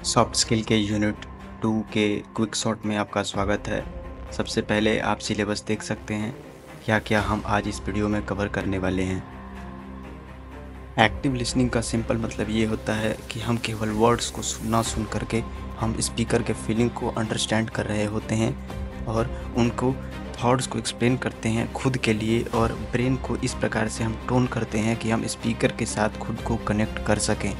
Soft skill के unit 2 के quick shot में आपका स्वागत है। सबसे पहले आप सिलेबस देख सकते हैं क्या क्या हम आज इस वीडियो में कवर करने वाले हैं। एक्टिव लिसनिंग का सिंपल मतलब ये होता है कि हम केवल वर्ड्स को ना सुन करके हम स्पीकर के फीलिंग को अंडरस्टैंड कर रहे होते हैं और उनको थॉट्स को एक्सप्लेन करते हैं खुद के लिए, और ब्रेन को इस प्रकार से हम टोन करते हैं कि हम स्पीकर के साथ खुद को कनेक्ट कर सकें।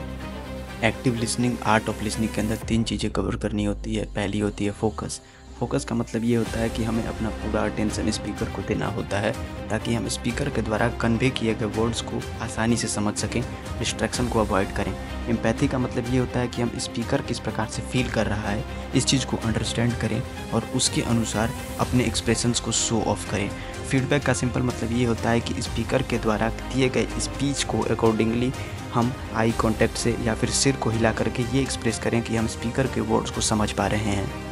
Active listening, art of listening के अंदर 3 चीज़ें कवर करनी होती है। पहली होती है फोकस। फोकस का मतलब ये होता है कि हमें अपना पूरा अटेंशन स्पीकर को देना होता है ताकि हम स्पीकर के द्वारा कन्वे किए गए वर्ड्स को आसानी से समझ सकें, डिस्ट्रैक्शन को अवॉइड करें। एम्पैथी का मतलब ये होता है कि हम स्पीकर किस प्रकार से फील कर रहा है इस चीज़ को अंडरस्टैंड करें और उसके अनुसार अपने एक्सप्रेशंस को शो ऑफ करें। फीडबैक का सिंपल मतलब ये होता है कि स्पीकर के द्वारा दिए गए स्पीच को अकॉर्डिंगली हम आई कांटेक्ट से या फिर सिर को हिला करके ये एक्सप्रेस करें कि हम स्पीकर के वर्ड्स को समझ पा रहे हैं।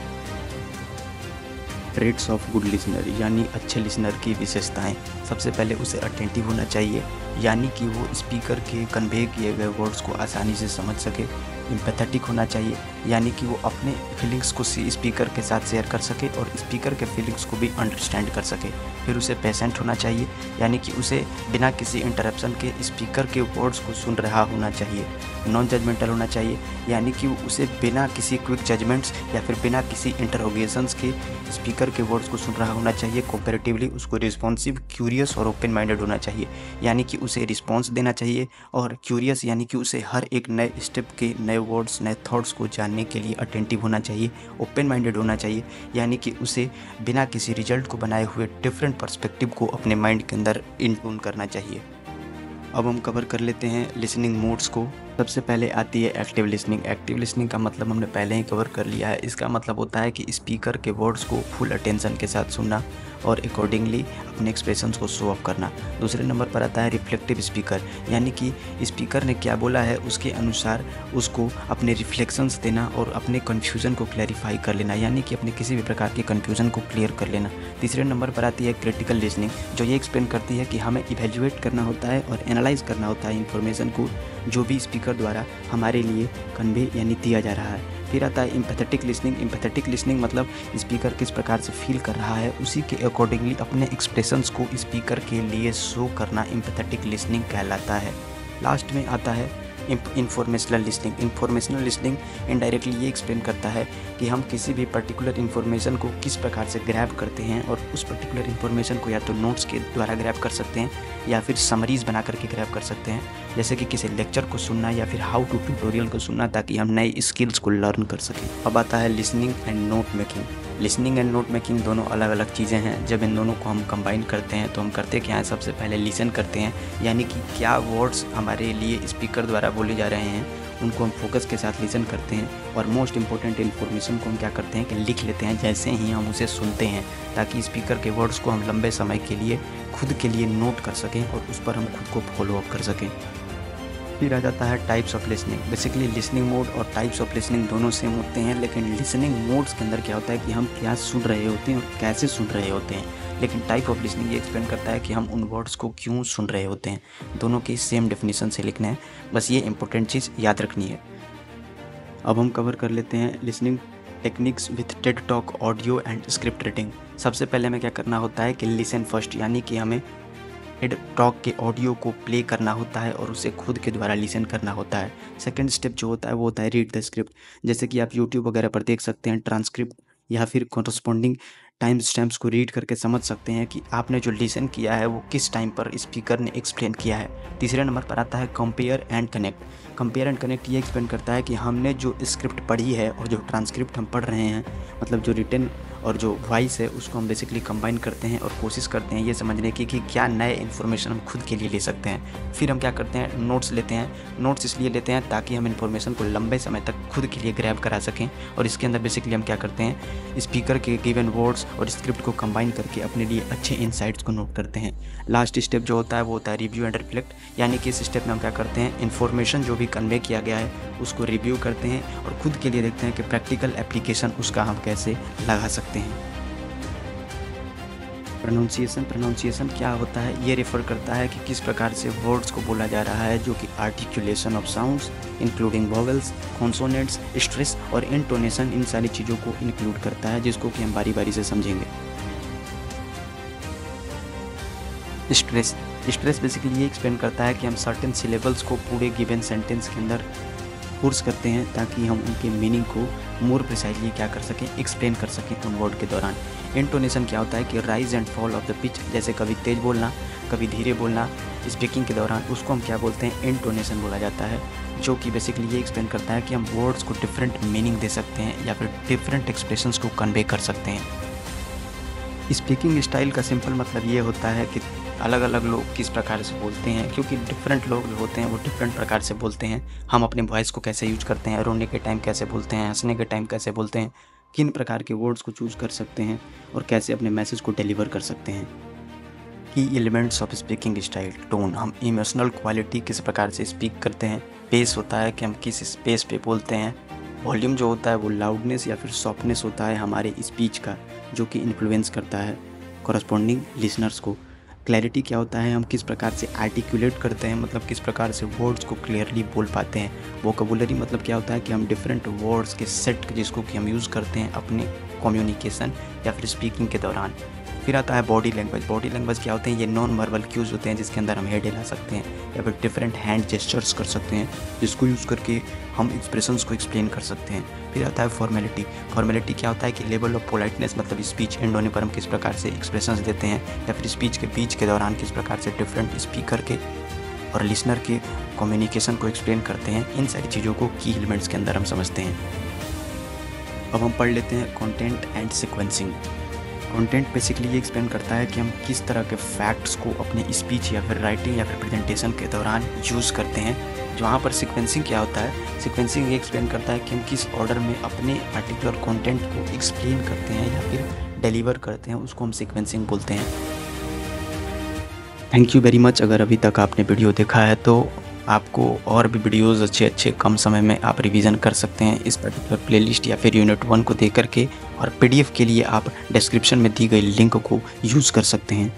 ट्रेड्स ऑफ गुड लिसनर यानी अच्छे लिसनर की विशेषताएं। सबसे पहले उसे अटेंटिव होना चाहिए, यानी कि वो स्पीकर के कन्वे किए गए वर्ड्स को आसानी से समझ सके। एम्पैथेटिक होना चाहिए, यानी कि वो अपने फीलिंग्स को स्पीकर के साथ शेयर कर सके और स्पीकर के फीलिंग्स को भी अंडरस्टैंड कर सके। फिर उसे पेशेंट होना चाहिए, यानी कि उसे बिना किसी इंटरप्शन के स्पीकर के वर्ड्स को सुन रहा होना चाहिए। नॉन जजमेंटल होना चाहिए, यानी कि उसे बिना किसी क्विक जजमेंट्स या फिर बिना किसी इंटरोगेशंस के स्पीकर के वर्ड्स को सुन रहा होना चाहिए। कंपैरेटिवली उसको रिस्पॉन्सिव, क्यूरियस और ओपन माइंडेड होना चाहिए, यानी कि उसे रिस्पॉन्स देना चाहिए। और क्यूरियस यानी कि उसे हर एक नए स्टेप के नए वर्ड्स, नए थॉट्स को जानने के लिए अटेंटिव होना चाहिए। ओपन माइंडेड होना चाहिए, यानी कि उसे बिना किसी रिजल्ट को बनाए हुए डिफरेंट पर्सपेक्टिव को अपने माइंड के अंदर इनटून करना चाहिए। अब हम कवर कर लेते हैं लिसनिंग मोड्स को। सबसे पहले आती है एक्टिव लिसनिंग। एक्टिव लिसनिंग का मतलब हमने पहले ही कवर कर लिया है। इसका मतलब होता है कि स्पीकर के वर्ड्स को फुल अटेंशन के साथ सुनना और अकॉर्डिंगली अपने एक्सप्रेशंस को शो ऑफ करना। दूसरे नंबर पर आता है रिफ्लेक्टिव स्पीकर, यानी कि स्पीकर ने क्या बोला है उसके अनुसार उसको अपने रिफ्लेक्शंस देना और अपने कन्फ्यूज़न को क्लैरिफाई कर लेना, यानी कि अपने किसी भी प्रकार के कन्फ्यूज़न को क्लियर कर लेना। तीसरे नंबर पर आती है क्रिटिकल लिसनिंग, जो ये एक्सप्लेन करती है कि हमें इवेल्युएट करना होता है और एनालाइज करना होता है इंफॉर्मेशन को जो भी स्पीकर द्वारा हमारे लिए कन्वे यानी दिया जा रहा है। फिर आता है एम्पैथेटिक लिसनिंग। एम्पैथेटिक लिसनिंग मतलब स्पीकर किस प्रकार से फील कर रहा है उसी के अकॉर्डिंगली अपने एक्सप्रेशंस को स्पीकर के लिए शो करना एम्पैथेटिक लिसनिंग कहलाता है। लास्ट में आता है informational listening. Informational listening indirectly ये एक्सप्लेन करता है कि हम किसी भी पर्टिकुलर इन्फॉर्मेशन को किस प्रकार से ग्रैब करते हैं, और उस पर्टिकुलर इन्फॉर्मेशन को या तो नोट्स के द्वारा ग्रैब कर सकते हैं या फिर समरीज बना करके ग्रैब कर सकते हैं, जैसे कि किसी लेक्चर को सुनना या फिर हाउ टू ट्यूटोरियल को सुनना, ताकि हम नई स्किल्स को लर्न कर सकें। अब आता है listening and note making. Listening and note making दोनों अलग अलग चीज़ें हैं। जब इन दोनों को हम कंबाइन करते हैं तो हम करते क्या हैं, सबसे पहले लिसन करते हैं, यानी कि क्या वर्ड्स हमारे लिए स्पीकर द्वारा बोले जा रहे हैं उनको हम फोकस के साथ लिसन करते हैं, और मोस्ट इंपॉर्टेंट इन्फॉर्मेशन को हम क्या करते हैं कि लिख लेते हैं जैसे ही हम उसे सुनते हैं, ताकि स्पीकर के वर्ड्स को हम लंबे समय के लिए खुद के लिए नोट कर सकें और उस पर हम खुद को फॉलो अप कर सकें। फिर आ जाता है types of listening. Basically listening mode और टाइप्स ऑफ लिसनिंग दोनों सेम होते हैं, लेकिन लिसनिंग मोड्स के अंदर क्या होता है कि हम क्या सुन रहे होते हैं और कैसे सुन रहे होते हैं, लेकिन टाइप ऑफ लिसनिंग ये एक्सप्लेन करता है कि हम उन वर्ड्स को क्यों सुन रहे होते हैं। दोनों की सेम डेफिनेशन से लिखना है, बस ये इंपॉर्टेंट चीज़ याद रखनी है। अब हम कवर कर लेते हैं listening techniques with Ted talk, audio and script reading. सबसे पहले हमें क्या करना होता है कि लिसन फर्स्ट, यानी कि हमें टेड टॉक के ऑडियो को प्ले करना होता है और उसे खुद के द्वारा लिसन करना होता है। सेकंड स्टेप जो होता है वो होता है रीड द स्क्रिप्ट, जैसे कि आप यूट्यूब वगैरह पर देख सकते हैं ट्रांसक्रिप्ट या फिर कॉरस्पॉन्डिंग टाइम स्टैम्प्स को रीड करके समझ सकते हैं कि आपने जो लिसन किया है वो किस टाइम पर स्पीकर ने एक्सप्लेन किया है। तीसरे नंबर पर आता है compare and connect. Compare and connect ये एक्सप्लेन करता है कि हमने जो स्क्रिप्ट पढ़ी है और जो ट्रांसक्रिप्ट हम पढ़ रहे हैं, मतलब जो रिटन और जो वॉइस है उसको हम बेसिकली कंबाइन करते हैं और कोशिश करते हैं ये समझने की कि क्या नए इन्फॉर्मेशन हम खुद के लिए ले सकते हैं। फिर हम क्या करते हैं, नोट्स लेते हैं। नोट्स इसलिए लेते हैं ताकि हम इन्फॉर्मेशन को लंबे समय तक खुद के लिए ग्रैब करा सकें, और इसके अंदर बेसिकली हम क्या करते हैं, स्पीकर के गिवन वर्ड्स और स्क्रिप्ट को कंबाइन करके अपने लिए अच्छे इनसाइट्स को नोट करते हैं। लास्ट स्टेप जो होता है वो होता है रिव्यू एंड रिफ्लेक्ट, यानी कि इस स्टेप में हम क्या करते हैं, इन्फॉर्मेशन जो भी कन्वे किया गया है उसको रिव्यू करते हैं और खुद के लिए देखते हैं कि प्रैक्टिकल एप्लीकेशन उसका हम कैसे लगा सकते हैं। प्रोनाउंसिएशन क्या होता है? ये रेफ़र करता है कि किस प्रकार से वर्ड्स को बोला जा रहा है, जो कि articulation of sounds including vowels, consonants, stress और इंटोनेशन, इन सारी चीज़ों को इंक्लूड करता है, जिसको कि हम बारी बारी से समझेंगे। स्ट्रेस बेसिकली ये एक्सप्लेन करता है कि हम सर्टेन सिलेबल्स को पूरे गिवन सेंटेंस के अंदर फोर्स करते हैं ताकि हम उनके मीनिंग को मोर प्रिसाइजली क्या कर सकें, एक्सप्लेन कर सकें उन वर्ड के दौरान। इंटोनेशन क्या होता है कि rise and fall of the pitch, जैसे कभी तेज़ बोलना कभी धीरे बोलना स्पीकिंग के दौरान, उसको हम क्या बोलते हैं, इंटोनेशन बोला जाता है, जो कि बेसिकली ये एक्सप्लेन करता है कि हम वर्ड्स को डिफरेंट मीनिंग दे सकते हैं या फिर डिफरेंट एक्सप्रेशंस को कन्वे कर सकते हैं। स्पीकिंग स्टाइल का सिंपल मतलब ये होता है कि अलग अलग लोग किस प्रकार से बोलते हैं, क्योंकि डिफरेंट लोग जो होते हैं वो डिफरेंट प्रकार से बोलते हैं। हम अपने वॉइस को कैसे यूज करते हैं, रोने के टाइम कैसे बोलते हैं, हंसने के टाइम कैसे बोलते हैं, किन प्रकार के वर्ड्स को चूज़ कर सकते हैं और कैसे अपने मैसेज को डिलीवर कर सकते हैं। की elements of speaking style. Tone, हम इमोशनल क्वालिटी किस प्रकार से स्पीक करते हैं। पेस होता है कि हम किस स्पेस पे बोलते हैं। वॉल्यूम जो होता है वो लाउडनेस या फिर सॉफ्टनेस होता है हमारे स्पीच का, जो कि इन्फ्लुएंस करता है कॉरस्पॉन्डिंग लिसनर्स को। क्लैरिटी क्या होता है, हम किस प्रकार से आर्टिकुलेट करते हैं, मतलब किस प्रकार से वर्ड्स को क्लियरली बोल पाते हैं। वोकैबुलरी मतलब क्या होता है कि हम डिफरेंट वर्ड्स के सेट जिसको कि हम यूज़ करते हैं अपने कम्युनिकेशन या फिर स्पीकिंग के दौरान। फिर आता है बॉडी लैंग्वेज। बॉडी लैंग्वेज क्या होते हैं, ये नॉन वर्बल क्यूज होते हैं जिसके अंदर हम हेड हिला सकते हैं या फिर डिफरेंट हैंड जेस्चर्स कर सकते हैं, जिसको यूज़ करके हम एक्सप्रेशंस को एक्सप्लेन कर सकते हैं। फिर आता है फॉर्मेलिटी। फॉर्मेलिटी क्या होता है कि लेवल ऑफ पोलाइटनेस, मतलब स्पीच एंड होने पर हम किस प्रकार से एक्सप्रेशंस देते हैं या फिर स्पीच के बीच के दौरान किस प्रकार से डिफरेंट स्पीकर के और लिसनर के कम्युनिकेशन को एक्सप्लेन करते हैं। इन सारी चीज़ों को की एलिमेंट्स के अंदर हम समझते हैं। अब हम पढ़ लेते हैं content and sequencing. Content basically ये एक्सप्लेन करता है कि हम किस तरह के फैक्ट्स को अपने स्पीच या फिर राइटिंग या फिर प्रेजेंटेशन के दौरान यूज़ करते हैं। जहाँ पर सीक्वेंसिंग क्या होता है, सीक्वेंसिंग ये एक्सप्लेन करता है कि हम किस ऑर्डर में अपने पार्टिकुलर कंटेंट को एक्सप्लेन करते हैं या फिर डिलीवर करते हैं, उसको हम सीक्वेंसिंग बोलते हैं। Thank you very much. अगर अभी तक आपने वीडियो देखा है तो आपको और भी वीडियोस अच्छे कम समय में आप रिवीजन कर सकते हैं इस पर्टिकुलर प्लेलिस्ट या फिर यूनिट 1 को देख करके, और PDF के लिए आप डिस्क्रिप्शन में दी गई लिंक को यूज़ कर सकते हैं।